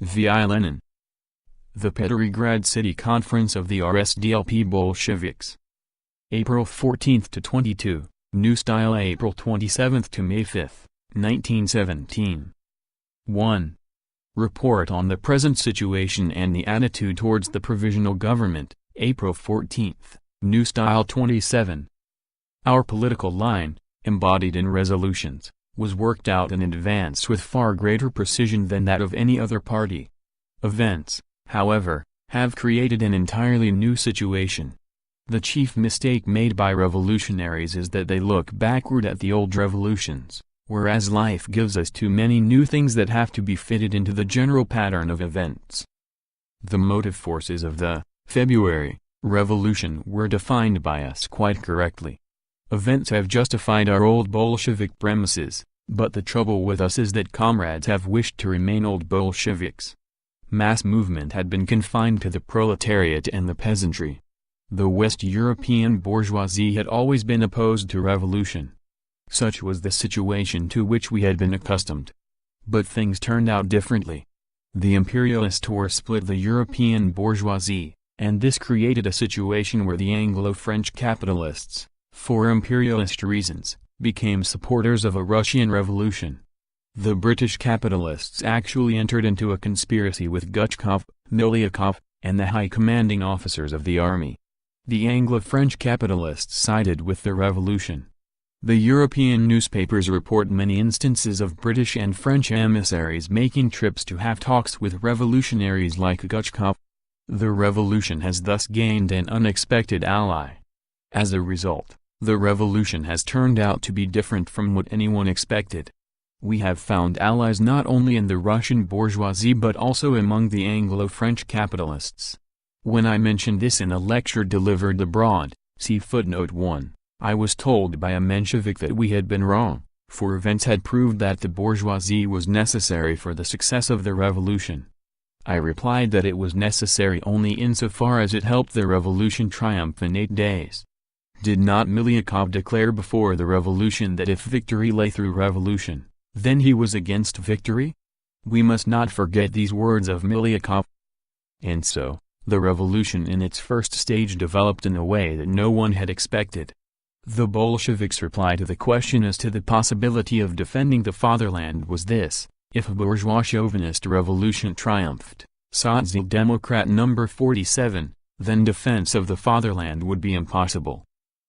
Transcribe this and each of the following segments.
V.I. Lenin. The Petrograd City Conference of the R.S.D.L.P. Bolsheviks. April 14 to 22, New Style April 27 to May 5, 1917. 1. Report on the present situation and the attitude towards the Provisional Government, April 14, New Style 27. Our political line, embodied in resolutions, was worked out in advance with far greater precision than that of any other party. Events, however, have created an entirely new situation. The chief mistake made by revolutionaries is that they look backward at the old revolutions, whereas life gives us too many new things that have to be fitted into the general pattern of events. The motive forces of the February Revolution were defined by us quite correctly. Events have justified our old Bolshevik premises, but the trouble with us is that comrades have wished to remain old Bolsheviks. Mass movement had been confined to the proletariat and the peasantry. The West European bourgeoisie had always been opposed to revolution. Such was the situation to which we had been accustomed. But things turned out differently. The imperialist war split the European bourgeoisie, and this created a situation where the Anglo-French capitalists, for imperialist reasons, became supporters of a Russian revolution. The British capitalists actually entered into a conspiracy with Gutchkov, Miliukov, and the high commanding officers of the army. The Anglo-French capitalists sided with the revolution. The European newspapers report many instances of British and French emissaries making trips to have talks with revolutionaries like Gutchkov. The revolution has thus gained an unexpected ally. As a result, the revolution has turned out to be different from what anyone expected. We have found allies not only in the Russian bourgeoisie but also among the Anglo-French capitalists. When I mentioned this in a lecture delivered abroad, see footnote 1, I was told by a Menshevik that we had been wrong, for events had proved that the bourgeoisie was necessary for the success of the revolution. I replied that it was necessary only insofar as it helped the revolution triumph in 8 days. Did not Miliukov declare before the revolution that if victory lay through revolution, then he was against victory? We must not forget these words of Miliukov. And so, the revolution in its first stage developed in a way that no one had expected. The Bolsheviks' reply to the question as to the possibility of defending the fatherland was this: if a bourgeois chauvinist revolution triumphed, Social Democrat number 47, then defense of the fatherland would be impossible.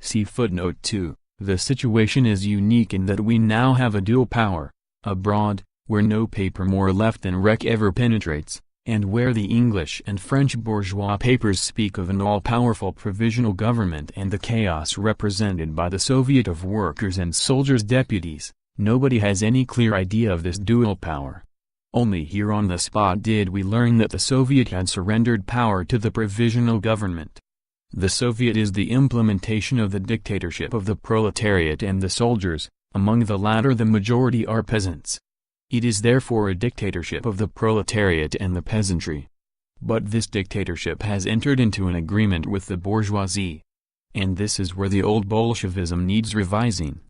See footnote 2. The situation is unique in that we now have a dual power, abroad, where no paper more left than wreck ever penetrates, and where the English and French bourgeois papers speak of an all-powerful provisional government and the chaos represented by the Soviet of Workers' and Soldiers' Deputies. Nobody has any clear idea of this dual power. Only here on the spot did we learn that the Soviet had surrendered power to the provisional government. The Soviet is the implementation of the dictatorship of the proletariat and the soldiers, among the latter the majority are peasants. It is therefore a dictatorship of the proletariat and the peasantry. But this dictatorship has entered into an agreement with the bourgeoisie. And this is where the old Bolshevism needs revising.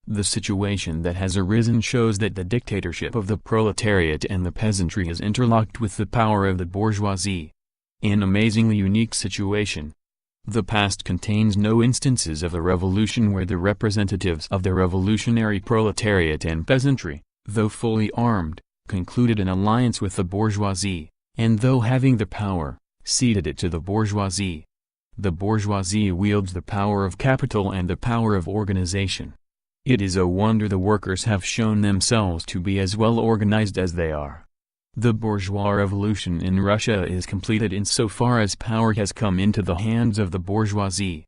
The situation that has arisen shows that the dictatorship of the proletariat and the peasantry is interlocked with the power of the bourgeoisie. An amazingly unique situation. The past contains no instances of a revolution where the representatives of the revolutionary proletariat and peasantry, though fully armed, concluded an alliance with the bourgeoisie, and though having the power, ceded it to the bourgeoisie. The bourgeoisie wields the power of capital and the power of organization. It is a wonder the workers have shown themselves to be as well organized as they are. The bourgeois revolution in Russia is completed insofar as power has come into the hands of the bourgeoisie.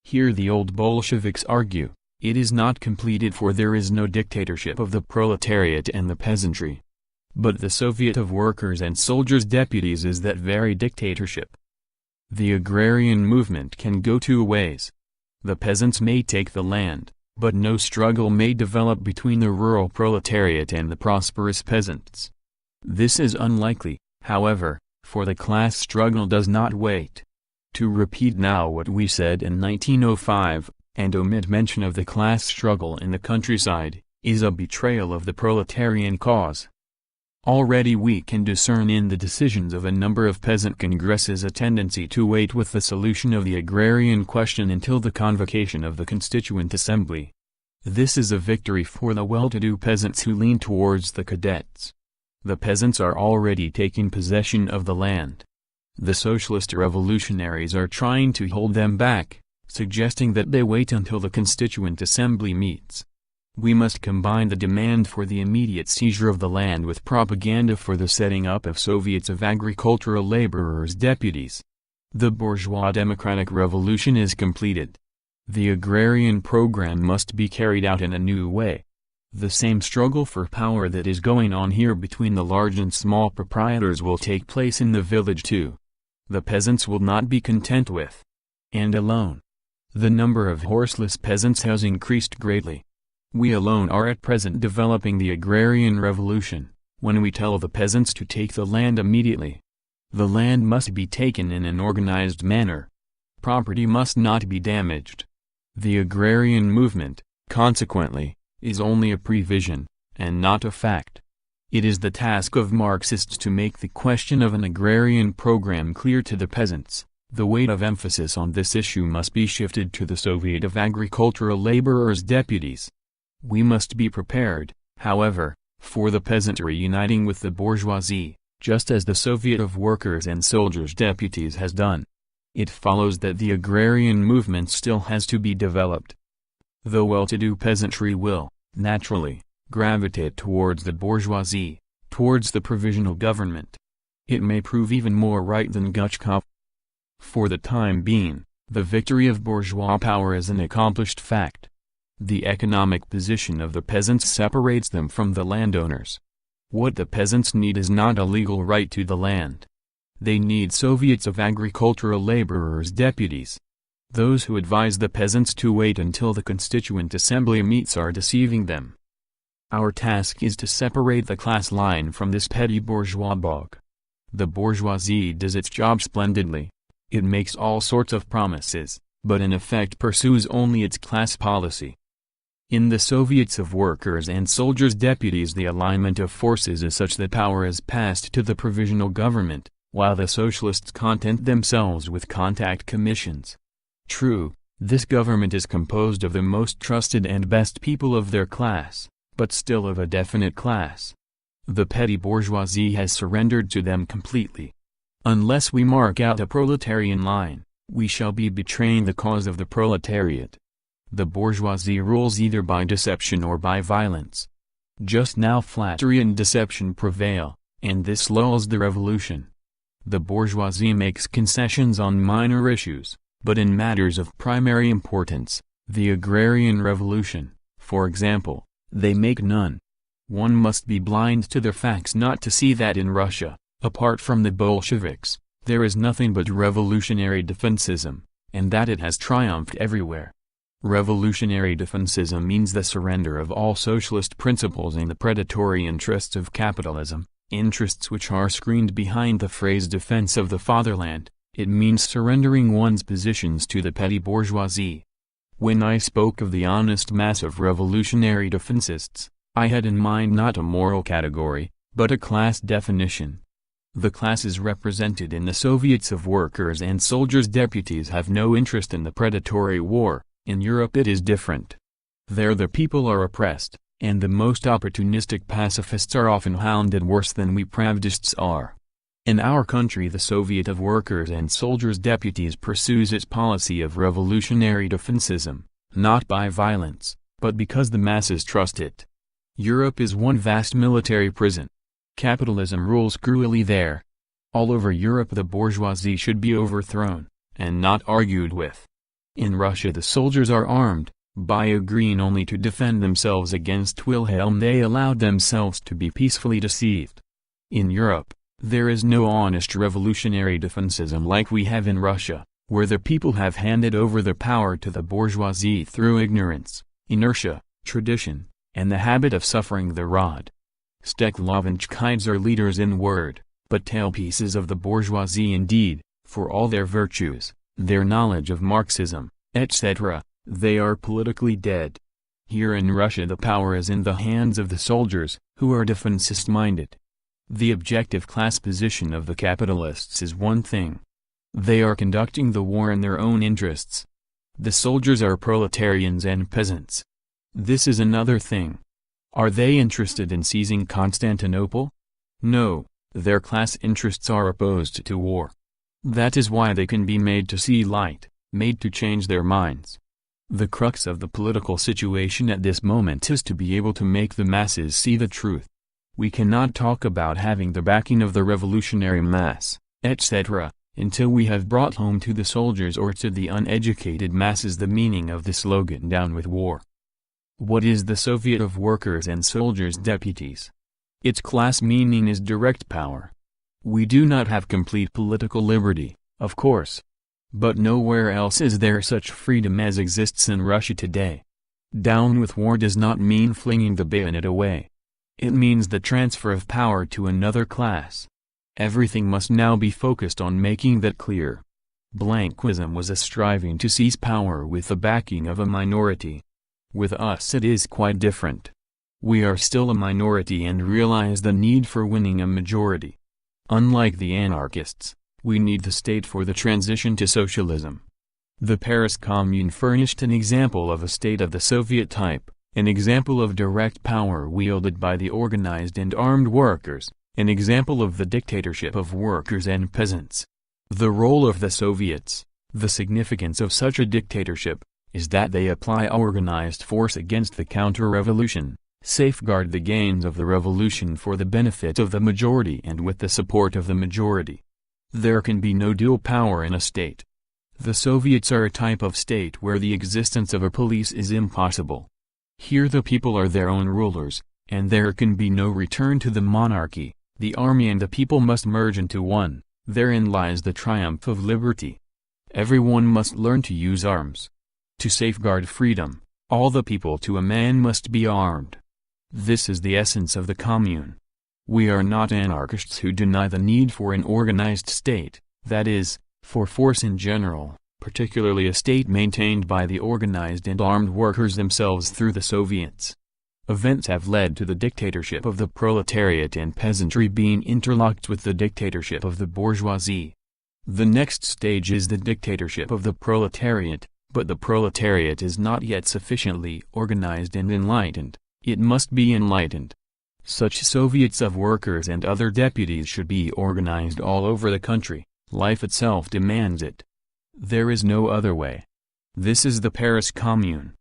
Here the old Bolsheviks argue, it is not completed for there is no dictatorship of the proletariat and the peasantry. But the Soviet of Workers' and Soldiers' Deputies is that very dictatorship. The agrarian movement can go two ways. The peasants may take the land, but no struggle may develop between the rural proletariat and the prosperous peasants. This is unlikely, however, for the class struggle does not wait. To repeat now what we said in 1905, and omit mention of the class struggle in the countryside, is a betrayal of the proletarian cause. Already we can discern in the decisions of a number of peasant congresses a tendency to wait with the solution of the agrarian question until the convocation of the Constituent Assembly. This is a victory for the well-to-do peasants who lean towards the cadets. The peasants are already taking possession of the land. The socialist revolutionaries are trying to hold them back, suggesting that they wait until the Constituent Assembly meets. We must combine the demand for the immediate seizure of the land with propaganda for the setting up of Soviets of agricultural laborers' deputies. The bourgeois democratic revolution is completed. The agrarian program must be carried out in a new way. The same struggle for power that is going on here between the large and small proprietors will take place in the village too. The peasants will not be content with and alone. The number of horseless peasants has increased greatly. We alone are at present developing the agrarian revolution, when we tell the peasants to take the land immediately. The land must be taken in an organized manner. Property must not be damaged. The agrarian movement, consequently, is only a prevision, and not a fact. It is the task of Marxists to make the question of an agrarian program clear to the peasants. The weight of emphasis on this issue must be shifted to the Soviet of Agricultural Laborers' Deputies. We must be prepared, however, for the peasantry uniting with the bourgeoisie, just as the Soviet of Workers and Soldiers' Deputies has done. It follows that the agrarian movement still has to be developed. The well-to-do peasantry will, naturally, gravitate towards the bourgeoisie, towards the provisional government. It may prove even more right than Guchkov. For the time being, the victory of bourgeois power is an accomplished fact. The economic position of the peasants separates them from the landowners. What the peasants need is not a legal right to the land. They need Soviets of agricultural laborers' deputies. Those who advise the peasants to wait until the Constituent Assembly meets are deceiving them. Our task is to separate the class line from this petty bourgeois bog. The bourgeoisie does its job splendidly. It makes all sorts of promises, but in effect pursues only its class policy. In the Soviets of Workers and Soldiers' Deputies the alignment of forces is such that power is passed to the provisional government, while the socialists content themselves with contact commissions. True, this government is composed of the most trusted and best people of their class, but still of a definite class. The petty bourgeoisie has surrendered to them completely. Unless we mark out a proletarian line, we shall be betraying the cause of the proletariat. The bourgeoisie rules either by deception or by violence. Just now flattery and deception prevail, and this lulls the revolution. The bourgeoisie makes concessions on minor issues, but in matters of primary importance, the agrarian revolution, for example, they make none. One must be blind to the facts not to see that in Russia, apart from the Bolsheviks, there is nothing but revolutionary defensism, and that it has triumphed everywhere. Revolutionary defensism means the surrender of all socialist principles in the predatory interests of capitalism, interests which are screened behind the phrase defense of the fatherland. It means surrendering one's positions to the petty bourgeoisie. When I spoke of the honest mass of revolutionary defensists, I had in mind not a moral category, but a class definition. The classes represented in the Soviets of Workers and Soldiers' Deputies have no interest in the predatory war. In Europe it is different. There the people are oppressed, and the most opportunistic pacifists are often hounded worse than we Pravdists are. In our country the Soviet of Workers and Soldiers' Deputies pursues its policy of revolutionary defensism, not by violence, but because the masses trust it. Europe is one vast military prison. Capitalism rules cruelly there. All over Europe the bourgeoisie should be overthrown, and not argued with. In Russia the soldiers are armed, by agreeing only to defend themselves against Wilhelm they allowed themselves to be peacefully deceived. In Europe, there is no honest revolutionary defensism like we have in Russia, where the people have handed over the power to the bourgeoisie through ignorance, inertia, tradition, and the habit of suffering the rod. Steklovenskites are leaders in word, but tailpieces of the bourgeoisie indeed, for all their virtues, their knowledge of Marxism, etc., they are politically dead. Here in Russia the power is in the hands of the soldiers, who are defensist-minded. The objective class position of the capitalists is one thing. They are conducting the war in their own interests. The soldiers are proletarians and peasants. This is another thing. Are they interested in seizing Constantinople? No, their class interests are opposed to war. That is why they can be made to see light, made to change their minds. The crux of the political situation at this moment is to be able to make the masses see the truth. We cannot talk about having the backing of the revolutionary mass, etc., until we have brought home to the soldiers or to the uneducated masses the meaning of the slogan "Down with War." What is the Soviet of Workers and Soldiers' Deputies? Its class meaning is direct power. We do not have complete political liberty, of course. But nowhere else is there such freedom as exists in Russia today. Down with war does not mean flinging the bayonet away. It means the transfer of power to another class. Everything must now be focused on making that clear. Blanquism was a striving to seize power with the backing of a minority. With us it is quite different. We are still a minority and realize the need for winning a majority. Unlike the anarchists, we need the state for the transition to socialism. The Paris Commune furnished an example of a state of the Soviet type, an example of direct power wielded by the organized and armed workers, an example of the dictatorship of workers and peasants. The role of the Soviets, the significance of such a dictatorship, is that they apply organized force against the counter-revolution, safeguard the gains of the revolution for the benefit of the majority and with the support of the majority. There can be no dual power in a state. The Soviets are a type of state where the existence of a police is impossible. Here the people are their own rulers, and there can be no return to the monarchy. The army and the people must merge into one. Therein lies the triumph of liberty. Everyone must learn to use arms. To safeguard freedom, all the people to a man must be armed. This is the essence of the Commune. We are not anarchists who deny the need for an organized state, that is, for force in general, particularly a state maintained by the organized and armed workers themselves through the Soviets. Events have led to the dictatorship of the proletariat and peasantry being interlocked with the dictatorship of the bourgeoisie. The next stage is the dictatorship of the proletariat, but the proletariat is not yet sufficiently organized and enlightened. It must be enlightened. Such Soviets of workers and other deputies should be organized all over the country. Life itself demands it. There is no other way. This is the Paris Commune.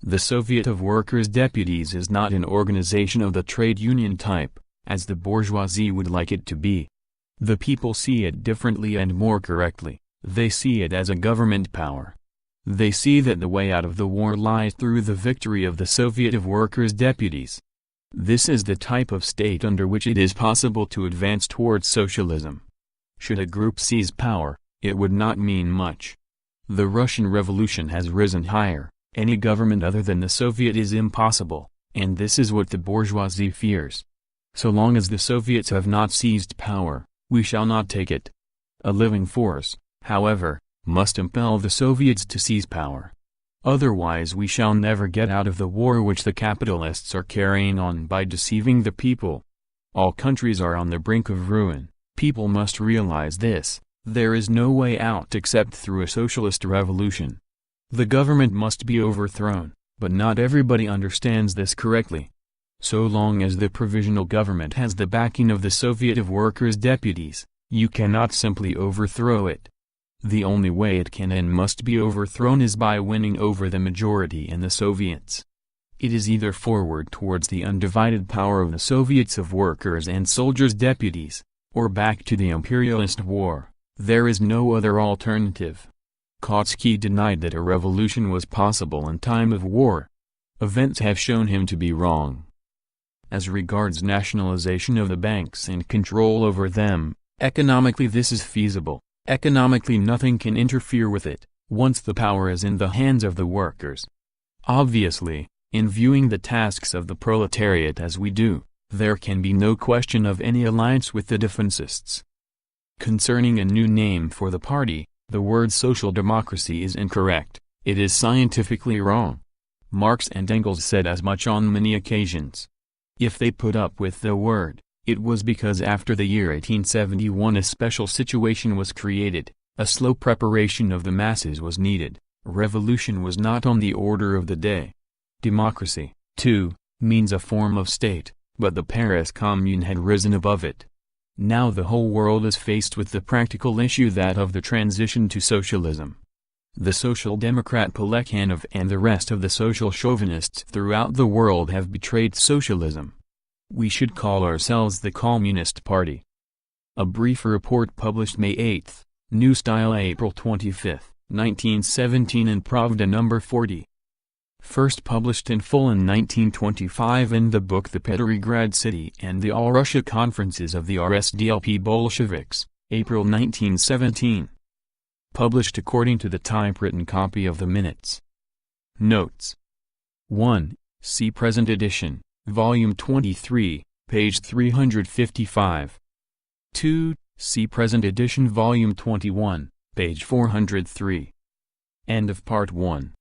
The Soviet of Workers' Deputies is not an organization of the trade union type, as the bourgeoisie would like it to be. The people see it differently and more correctly. They see it as a government power. They see that the way out of the war lies through the victory of the Soviet of Workers' Deputies. This is the type of state under which it is possible to advance towards socialism. Should a group seize power, it would not mean much. The Russian Revolution has risen higher. Any government other than the Soviet is impossible, and this is what the bourgeoisie fears. So long as the Soviets have not seized power, we shall not take it. A living force, however, must impel the Soviets to seize power. Otherwise we shall never get out of the war which the capitalists are carrying on by deceiving the people. All countries are on the brink of ruin. People must realize this. There is no way out except through a socialist revolution. The government must be overthrown, but not everybody understands this correctly. So long as the provisional government has the backing of the Soviet of Workers' Deputies, you cannot simply overthrow it. The only way it can and must be overthrown is by winning over the majority in the Soviets. It is either forward towards the undivided power of the Soviets of Workers and Soldiers' Deputies, or back to the imperialist war. There is no other alternative. Kautsky denied that a revolution was possible in time of war. Events have shown him to be wrong. As regards nationalization of the banks and control over them, economically this is feasible. Economically nothing can interfere with it, once the power is in the hands of the workers. Obviously, in viewing the tasks of the proletariat as we do, there can be no question of any alliance with the defensists. Concerning a new name for the party, the word social democracy is incorrect, it is scientifically wrong. Marx and Engels said as much on many occasions. If they put up with the word, It was because after the year 1871 a special situation was created, a slow preparation of the masses was needed, revolution was not on the order of the day. Democracy, too, means a form of state, but the Paris Commune had risen above it. Now the whole world is faced with the practical issue that of the transition to socialism. The Social Democrat Plekhanov and the rest of the social chauvinists throughout the world have betrayed socialism. We should call ourselves the Communist Party. A brief report published May 8, New Style April 25, 1917 in Pravda No. 40. First published in full in 1925 in the book The Petrograd City and the All-Russia Conferences of the R.S.D.L.P Bolsheviks, April 1917. Published according to the typewritten copy of the minutes. Notes. 1. See present edition, Volume 23, page 355. 2. See present edition Volume 21, page 403. End of Part 1.